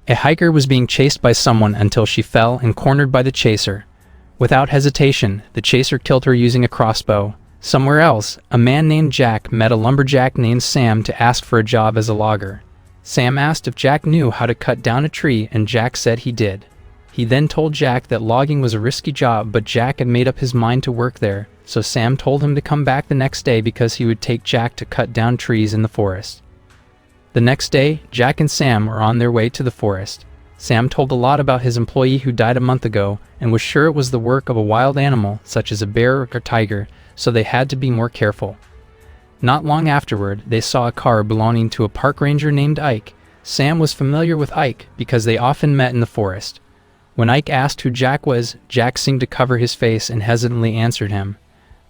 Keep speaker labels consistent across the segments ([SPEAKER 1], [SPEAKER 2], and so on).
[SPEAKER 1] A hiker was being chased by someone until she fell and cornered by the chaser. Without hesitation, the chaser killed her using a crossbow. Somewhere else, a man named Jack met a lumberjack named Sam to ask for a job as a logger. Sam asked if Jack knew how to cut down a tree, and Jack said he did. He then told Jack that logging was a risky job, but Jack had made up his mind to work there, so Sam told him to come back the next day because he would take Jack to cut down trees in the forest. The next day, Jack and Sam were on their way to the forest. Sam told a lot about his employee who died a month ago and was sure it was the work of a wild animal such as a bear or tiger, so they had to be more careful. Not long afterward, they saw a car belonging to a park ranger named Ike. Sam was familiar with Ike because they often met in the forest. When Ike asked who Jack was, Jack seemed to cover his face and hesitantly answered him.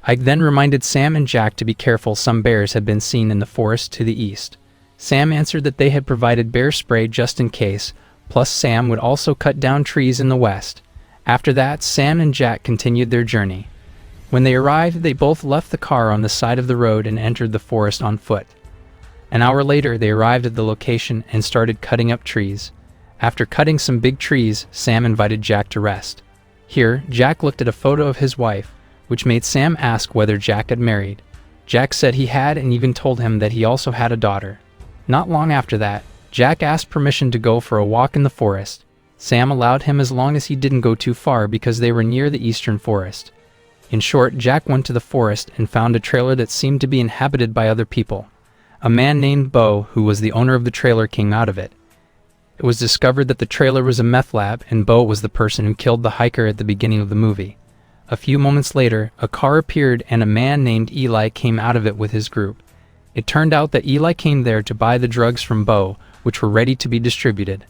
[SPEAKER 1] Ike then reminded Sam and Jack to be careful. Some bears had been seen in the forest to the east. Sam answered that they had provided bear spray just in case, plus Sam would also cut down trees in the west. After that, Sam and Jack continued their journey. When they arrived, they both left the car on the side of the road and entered the forest on foot. An hour later, they arrived at the location and started cutting up trees. After cutting some big trees, Sam invited Jack to rest. Here, Jack looked at a photo of his wife, which made Sam ask whether Jack had married. Jack said he had and even told him that he also had a daughter. Not long after that, Jack asked permission to go for a walk in the forest. Sam allowed him as long as he didn't go too far because they were near the eastern forest. In short, Jack went to the forest and found a trailer that seemed to be inhabited by other people. A man named Bo, who was the owner of the trailer, came out of it. It was discovered that the trailer was a meth lab, and Bo was the person who killed the hiker at the beginning of the movie. A few moments later, a car appeared and a man named Eli came out of it with his group. It turned out that Eli came there to buy the drugs from Bo, which were ready to be distributed.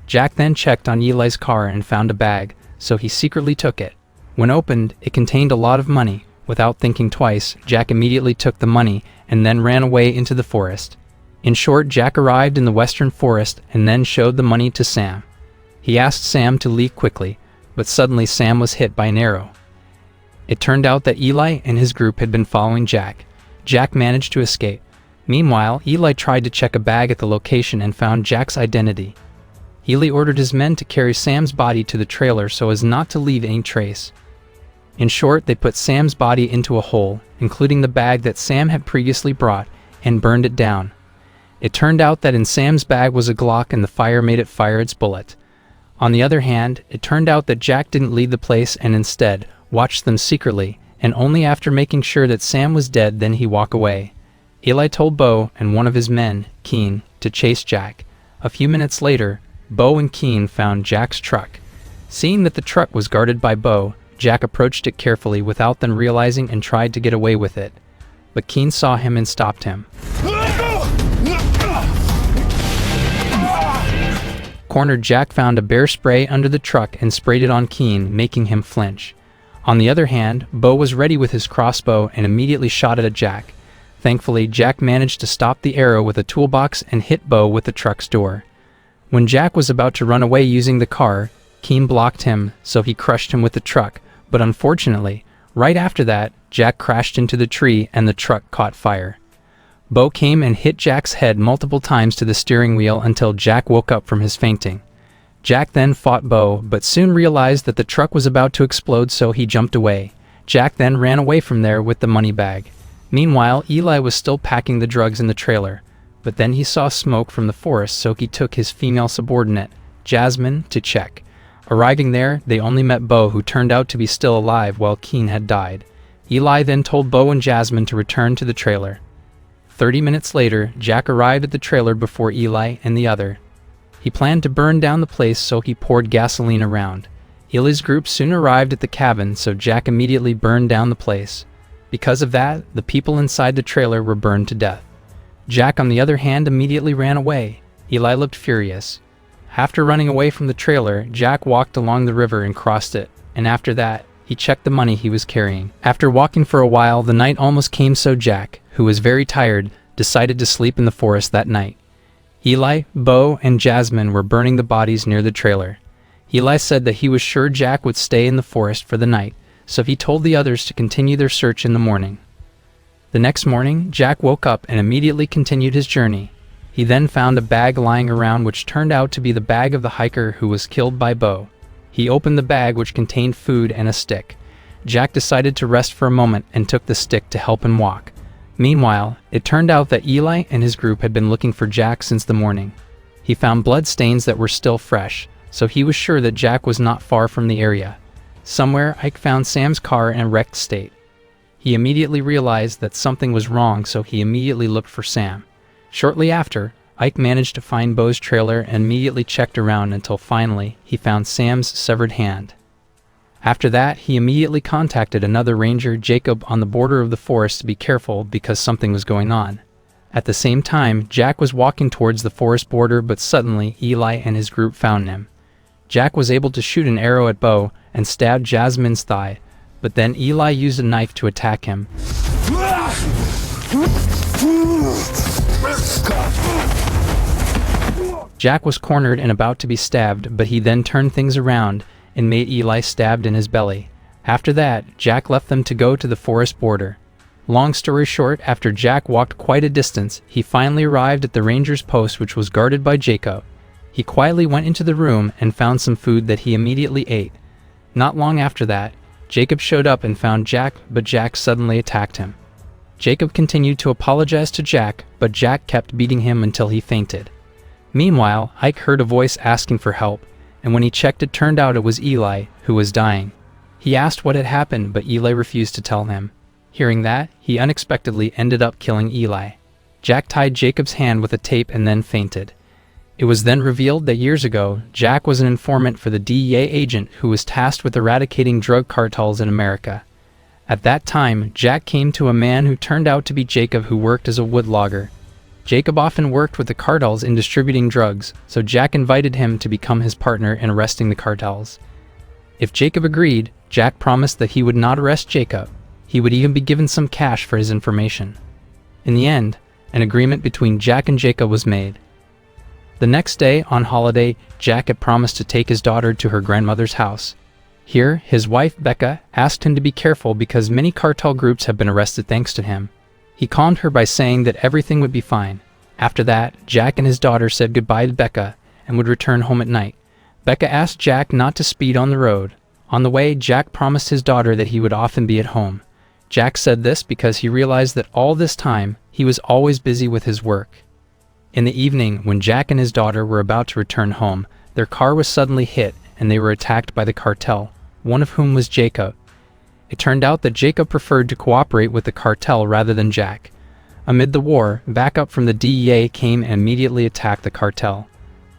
[SPEAKER 1] Jack then checked on Eli's car and found a bag, so he secretly took it. When opened, it contained a lot of money. Without thinking twice, Jack immediately took the money and then ran away into the forest. In short, Jack arrived in the western forest and then showed the money to Sam. He asked Sam to leave quickly, but suddenly Sam was hit by an arrow. It turned out that Eli and his group had been following Jack. Jack managed to escape. Meanwhile, Eli tried to check a bag at the location and found Jack's identity. Eli ordered his men to carry Sam's body to the trailer so as not to leave any trace. In short, they put Sam's body into a hole, including the bag that Sam had previously brought, and burned it down. It turned out that in Sam's bag was a Glock and the fire made it fire its bullet. On the other hand, it turned out that Jack didn't leave the place and instead watched them secretly, and only after making sure that Sam was dead then he walked away. Eli told Bo and one of his men, Keen, to chase Jack. A few minutes later, Bo and Keen found Jack's truck. Seeing that the truck was guarded by Bo, Jack approached it carefully without them realizing and tried to get away with it. But Keen saw him and stopped him. Cornered, Jack found a bear spray under the truck and sprayed it on Keen, making him flinch. On the other hand, Bo was ready with his crossbow and immediately shot it at Jack. Thankfully, Jack managed to stop the arrow with a toolbox and hit Bo with the truck's door. When Jack was about to run away using the car, Keen blocked him, so he crushed him with the truck, but unfortunately, right after that, Jack crashed into the tree and the truck caught fire. Bo came and hit Jack's head multiple times to the steering wheel until Jack woke up from his fainting. Jack then fought Bo, but soon realized that the truck was about to explode, so he jumped away. Jack then ran away from there with the money bag. Meanwhile, Eli was still packing the drugs in the trailer, but then he saw smoke from the forest, so he took his female subordinate, Jasmine, to check. Arriving there, they only met Bo, who turned out to be still alive while Keen had died. Eli then told Bo and Jasmine to return to the trailer. 30 minutes later, Jack arrived at the trailer before Eli and the other. He planned to burn down the place, so he poured gasoline around. Eli's group soon arrived at the cabin, so Jack immediately burned down the place. Because of that, the people inside the trailer were burned to death. Jack, on the other hand, immediately ran away. Eli looked furious. After running away from the trailer, Jack walked along the river and crossed it, and after that, he checked the money he was carrying. After walking for a while, the night almost came, so Jack, who was very tired, decided to sleep in the forest that night. Eli, Bo, and Jasmine were burning the bodies near the trailer. Eli said that he was sure Jack would stay in the forest for the night, so he told the others to continue their search in the morning. The next morning, Jack woke up and immediately continued his journey. He He then found a bag lying around which turned out to be the bag of the hiker who was killed by Bo. He opened the bag which contained food and a stick. Jack decided to rest for a moment and took the stick to help him walk. Meanwhile, it turned out that Eli and his group had been looking for Jack since the morning. He found blood stains that were still fresh, so he was sure that Jack was not far from the area. Somewhere, Ike found Sam's car in a wrecked state. He immediately realized that something was wrong, so he immediately looked for Sam. Shortly after, Ike managed to find Bo's trailer and immediately checked around until finally he found Sam's severed hand. After that, he immediately contacted another ranger, Jacob, on the border of the forest to be careful because something was going on. At the same time, Jack was walking towards the forest border, but suddenly Eli and his group found him. Jack was able to shoot an arrow at Bo and stabbed Jasmine's thigh, but then Eli used a knife to attack him. Jack was cornered and about to be stabbed, but he then turned things around and made Eli stabbed in his belly. After that, Jack left them to go to the forest border. Long story short, after Jack walked quite a distance, he finally arrived at the ranger's post, which was guarded by Jacob. He quietly went into the room and found some food that he immediately ate. Not long after that, Jacob showed up and found Jack, but Jack suddenly attacked him. Jacob continued to apologize to Jack, but Jack kept beating him until he fainted. Meanwhile, Ike heard a voice asking for help, and when he checked, it turned out it was Eli, who was dying. He asked what had happened, but Eli refused to tell him. Hearing that, he unexpectedly ended up killing Eli. Jack tied Jacob's hand with a tape and then fainted. It was then revealed that years ago, Jack was an informant for the DEA agent who was tasked with eradicating drug cartels in America. At that time, Jack came to a man who turned out to be Jacob, who worked as a woodlogger. Jacob often worked with the cartels in distributing drugs, so Jack invited him to become his partner in arresting the cartels. If Jacob agreed, Jack promised that he would not arrest Jacob. He would even be given some cash for his information. In the end, an agreement between Jack and Jacob was made. The next day, on holiday, Jack had promised to take his daughter to her grandmother's house. Here, his wife, Becca, asked him to be careful because many cartel groups have been arrested thanks to him. He calmed her by saying that everything would be fine. After that, Jack and his daughter said goodbye to Becca and would return home at night. Becca asked Jack not to speed on the road. On the way, Jack promised his daughter that he would often be at home. Jack said this because he realized that all this time, he was always busy with his work. In the evening, when Jack and his daughter were about to return home, their car was suddenly hit and they were attacked by the cartel, one of whom was Jacob. It turned out that Jacob preferred to cooperate with the cartel rather than Jack. Amid the war, backup from the DEA came and immediately attacked the cartel.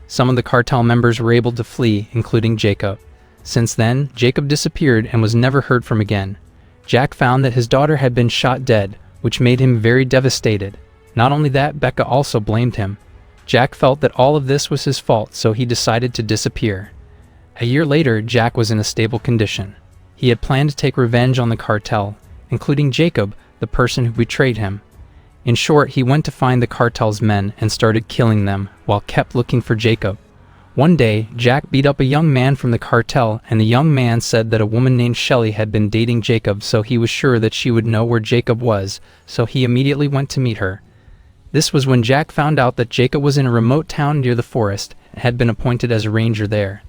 [SPEAKER 1] Some of the cartel members were able to flee, including Jacob. Since then, Jacob disappeared and was never heard from again. Jack found that his daughter had been shot dead, which made him very devastated. Not only that, Becca also blamed him. Jack felt that all of this was his fault, so he decided to disappear. A year later, Jack was in a stable condition. He had planned to take revenge on the cartel, including Jacob, the person who betrayed him. In short, he went to find the cartel's men and started killing them, while kept looking for Jacob. One day, Jack beat up a young man from the cartel, and the young man said that a woman named Shelley had been dating Jacob, so he was sure that she would know where Jacob was, so he immediately went to meet her. This was when Jack found out that Jacob was in a remote town near the forest and had been appointed as a ranger there.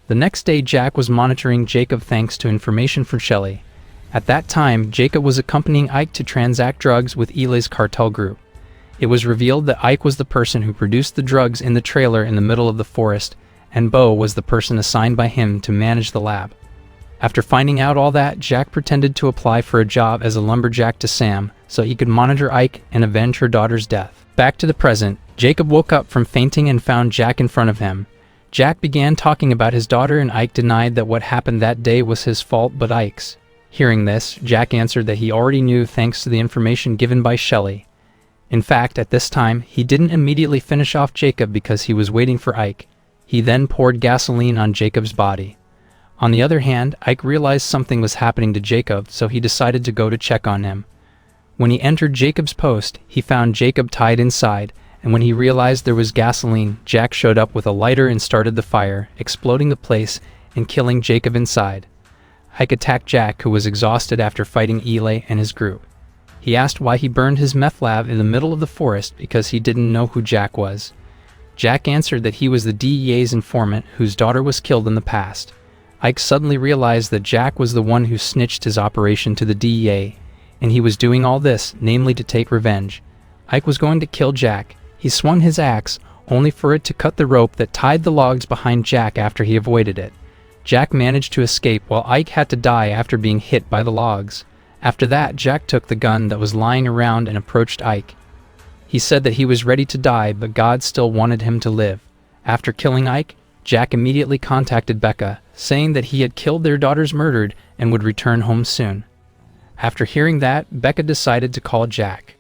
[SPEAKER 1] The next day, Jack was monitoring Jacob thanks to information from Shelley. At that time, Jacob was accompanying Ike to transact drugs with Eli's cartel group. It was revealed that Ike was the person who produced the drugs in the trailer in the middle of the forest, and Bo was the person assigned by him to manage the lab. After finding out all that, Jack pretended to apply for a job as a lumberjack to Sam, so he could monitor Ike and avenge her daughter's death. Back to the present, Jacob woke up from fainting and found Jack in front of him. Jack began talking about his daughter, and Ike denied that what happened that day was his fault but Ike's. Hearing this, Jack answered that he already knew thanks to the information given by Shelley. In fact, at this time, he didn't immediately finish off Jacob because he was waiting for Ike. He then poured gasoline on Jacob's body. On the other hand, Ike realized something was happening to Jacob, so he decided to go to check on him. When he entered Jacob's post, he found Jacob tied inside, and when he realized there was gasoline, Jack showed up with a lighter and started the fire, exploding the place and killing Jacob inside. Ike attacked Jack, who was exhausted after fighting Eli and his group. He asked why he burned his meth lab in the middle of the forest because he didn't know who Jack was. Jack answered that he was the DEA's informant whose daughter was killed in the past. Ike suddenly realized that Jack was the one who snitched his operation to the DEA, and he was doing all this, namely to take revenge. Ike was going to kill Jack. He swung his axe, only for it to cut the rope that tied the logs behind Jack after he avoided it. Jack managed to escape while Ike had to die after being hit by the logs. After that, Jack took the gun that was lying around and approached Ike. He said that he was ready to die, but God still wanted him to live. After killing Ike, Jack immediately contacted Becca, saying that he had killed their daughters murdered and would return home soon. After hearing that, Becca decided to call Jack.